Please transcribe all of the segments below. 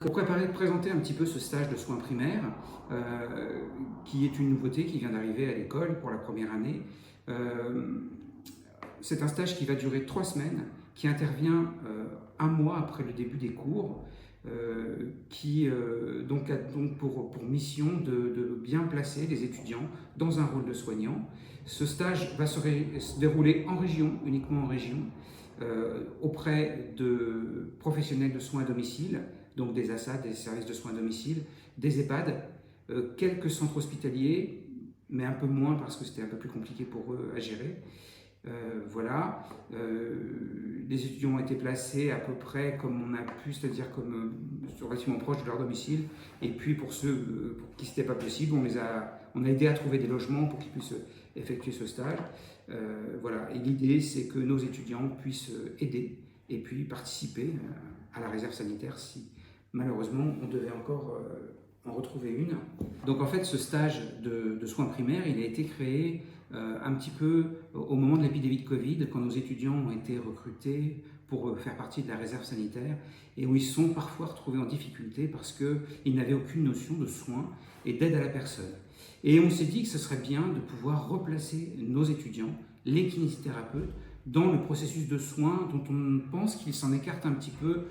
Pour présenter un petit peu ce stage de soins primaires, qui est une nouveauté qui vient d'arriver à l'école pour la première année. Euh, c'est un stage qui va durer 3 semaines, qui intervient un mois après le début des cours, qui donc a donc pour mission de bien placer les étudiants dans un rôle de soignant. Ce stage va se dérouler en région, uniquement en région, auprès de professionnels de soins à domicile, donc des ASSA, des services de soins à domicile, des EHPAD, quelques centres hospitaliers, mais un peu moins parce que c'était un peu plus compliqué pour eux à gérer. Voilà, les étudiants ont été placés à peu près comme on a pu, c'est-à-dire comme relativement proche de leur domicile. Et puis pour ceux pour qui ce n'était pas possible, on a aidé à trouver des logements pour qu'ils puissent effectuer ce stage. Voilà, et l'idée c'est que nos étudiants puissent aider et puis participer à la réserve sanitaire si malheureusement on devait encore en retrouver une. Donc en fait ce stage de soins primaires il a été créé un petit peu au moment de l'épidémie de Covid, quand nos étudiants ont été recrutés pour faire partie de la réserve sanitaire et où ils se sont parfois retrouvés en difficulté parce qu'ils n'avaient aucune notion de soins et d'aide à la personne. Et on s'est dit que ce serait bien de pouvoir replacer nos étudiants, les kinésithérapeutes, dans le processus de soins dont on pense qu'ils s'en écartent un petit peu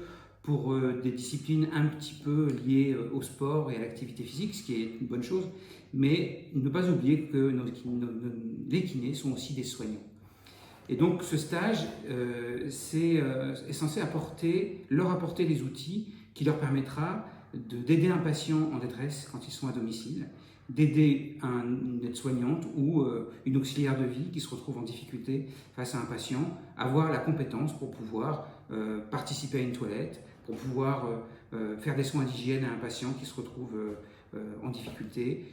pour des disciplines un petit peu liées au sport et à l'activité physique, ce qui est une bonne chose, mais ne pas oublier que les kinés sont aussi des soignants. Et donc ce stage est censé leur apporter les outils qui leur permettra d'aider un patient en détresse quand ils sont à domicile, d'aider une aide-soignante ou une auxiliaire de vie qui se retrouve en difficulté face à un patient, avoir la compétence pour pouvoir participer à une toilette, pour pouvoir faire des soins d'hygiène à un patient qui se retrouve en difficulté,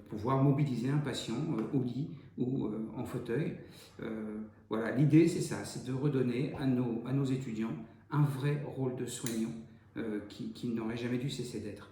pouvoir mobiliser un patient au lit ou en fauteuil. Voilà, l'idée c'est ça, c'est de redonner à nos étudiants un vrai rôle de soignant qui n'aurait jamais dû cesser d'être.